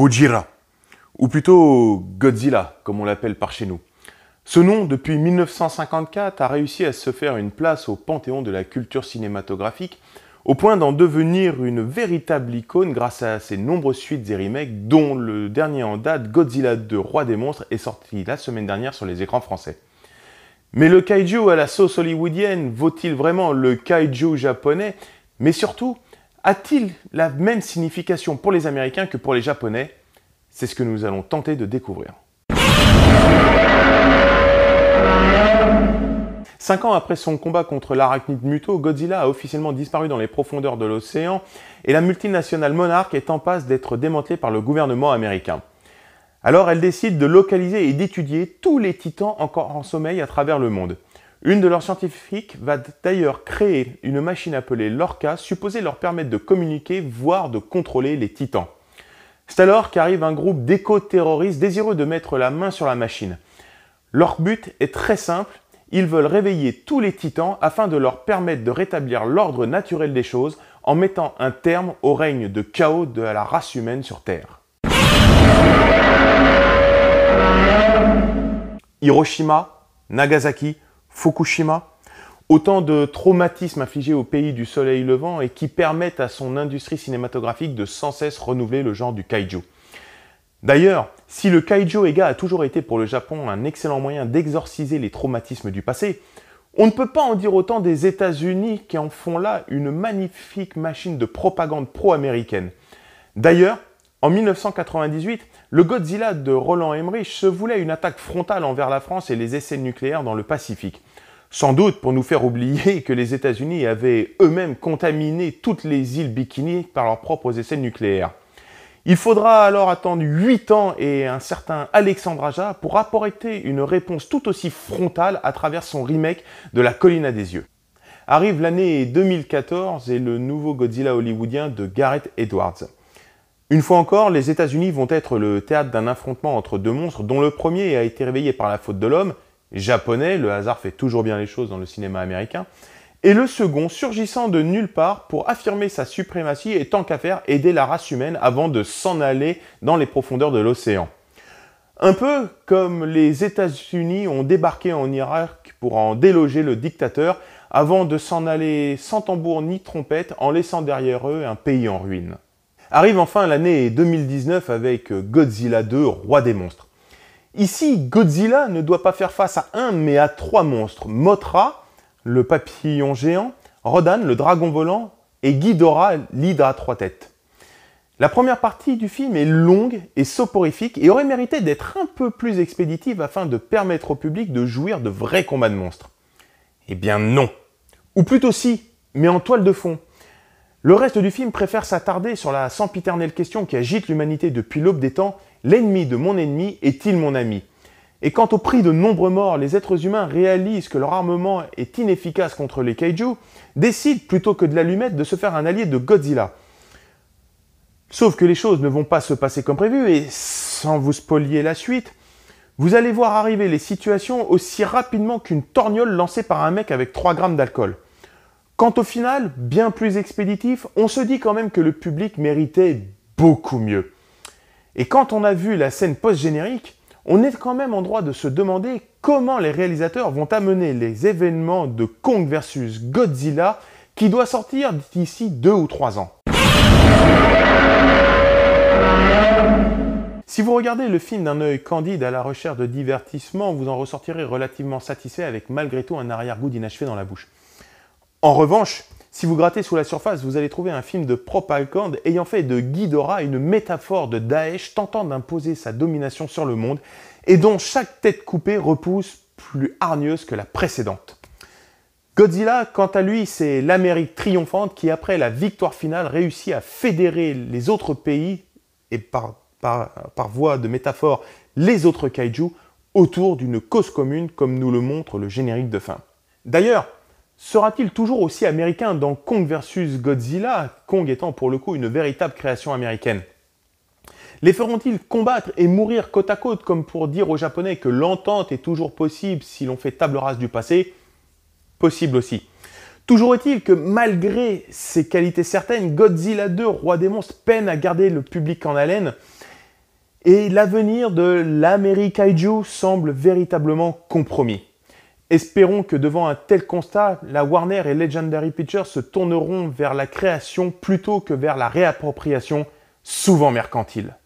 Gojira, ou plutôt Godzilla, comme on l'appelle par chez nous. Ce nom, depuis 1954, a réussi à se faire une place au panthéon de la culture cinématographique, au point d'en devenir une véritable icône grâce à ses nombreuses suites et remakes, dont le dernier en date, Godzilla 2, Roi des monstres, est sorti la semaine dernière sur les écrans français. Mais le kaiju à la sauce hollywoodienne vaut-il vraiment le kaiju japonais? Mais surtout, a-t-il la même signification pour les Américains que pour les Japonais? C'est ce que nous allons tenter de découvrir. 5 ans après son combat contre l'arachnide Muto, Godzilla a officiellement disparu dans les profondeurs de l'océan et la multinationale Monarch est en passe d'être démantelée par le gouvernement américain. Alors elle décide de localiser et d'étudier tous les titans encore en sommeil à travers le monde. Une de leurs scientifiques va d'ailleurs créer une machine appelée Lorca, supposée leur permettre de communiquer, voire de contrôler les titans. C'est alors qu'arrive un groupe d'éco-terroristes désireux de mettre la main sur la machine. Leur but est très simple, ils veulent réveiller tous les titans afin de leur permettre de rétablir l'ordre naturel des choses en mettant un terme au règne de chaos de la race humaine sur Terre. Hiroshima, Nagasaki, Fukushima, autant de traumatismes infligés au pays du soleil levant et qui permettent à son industrie cinématographique de sans cesse renouveler le genre du kaiju. D'ailleurs, si le kaiju Eiga a toujours été pour le Japon un excellent moyen d'exorciser les traumatismes du passé, on ne peut pas en dire autant des États-Unis qui en font là une magnifique machine de propagande pro-américaine. D'ailleurs, en 1998, le Godzilla de Roland Emmerich se voulait une attaque frontale envers la France et les essais nucléaires dans le Pacifique. Sans doute pour nous faire oublier que les États-Unis avaient eux-mêmes contaminé toutes les îles Bikini par leurs propres essais nucléaires. Il faudra alors attendre 8 ans et un certain Alexandre Aja pour apporter une réponse tout aussi frontale à travers son remake de La Colline à des yeux. Arrive l'année 2014 et le nouveau Godzilla hollywoodien de Gareth Edwards. Une fois encore, les États-Unis vont être le théâtre d'un affrontement entre deux monstres dont le premier a été réveillé par la faute de l'homme, japonais, le hasard fait toujours bien les choses dans le cinéma américain, et le second surgissant de nulle part pour affirmer sa suprématie et tant qu'à faire aider la race humaine avant de s'en aller dans les profondeurs de l'océan. Un peu comme les États-Unis ont débarqué en Irak pour en déloger le dictateur avant de s'en aller sans tambour ni trompette en laissant derrière eux un pays en ruine. Arrive enfin l'année 2019 avec Godzilla 2, Roi des monstres. Ici, Godzilla ne doit pas faire face à un mais à 3 monstres, Mothra, le papillon géant, Rodan, le dragon volant, et Ghidorah, l'hydre à 3 têtes. La première partie du film est longue et soporifique et aurait mérité d'être un peu plus expéditive afin de permettre au public de jouir de vrais combats de monstres. Eh bien non. Ou plutôt si, mais en toile de fond. Le reste du film préfère s'attarder sur la sempiternelle question qui agite l'humanité depuis l'aube des temps, l'ennemi de mon ennemi est-il mon ami ? Et quand au prix de nombreux morts, les êtres humains réalisent que leur armement est inefficace contre les kaiju, décident, plutôt que de l'allumette, de se faire un allié de Godzilla. Sauf que les choses ne vont pas se passer comme prévu, et sans vous spolier la suite, vous allez voir arriver les situations aussi rapidement qu'une torgnole lancée par un mec avec 3 grammes d'alcool. Quant au final, bien plus expéditif, on se dit quand même que le public méritait beaucoup mieux. Et quand on a vu la scène post-générique, on est quand même en droit de se demander comment les réalisateurs vont amener les événements de Kong vs Godzilla qui doit sortir d'ici 2 ou 3 ans. Si vous regardez le film d'un œil candide à la recherche de divertissement, vous en ressortirez relativement satisfait avec malgré tout un arrière-goût d'inachevé dans la bouche. En revanche, si vous grattez sous la surface, vous allez trouver un film de propagande ayant fait de Ghidorah une métaphore de Daesh tentant d'imposer sa domination sur le monde et dont chaque tête coupée repousse plus hargneuse que la précédente. Godzilla, quant à lui, c'est l'Amérique triomphante qui, après la victoire finale, réussit à fédérer les autres pays et par voie de métaphore les autres kaiju autour d'une cause commune comme nous le montre le générique de fin. D'ailleurs, sera-t-il toujours aussi américain dans Kong vs Godzilla, Kong étant pour le coup une véritable création américaine? Les feront-ils combattre et mourir côte à côte comme pour dire aux Japonais que l'entente est toujours possible si l'on fait table rase du passé? Possible aussi. Toujours est-il que malgré ses qualités certaines, Godzilla 2, Roi des monstres, peine à garder le public en haleine. Et l'avenir de l'Ameri-Kaiju semble véritablement compromis. Espérons que devant un tel constat, la Warner et Legendary Pictures se tourneront vers la création plutôt que vers la réappropriation, souvent mercantile.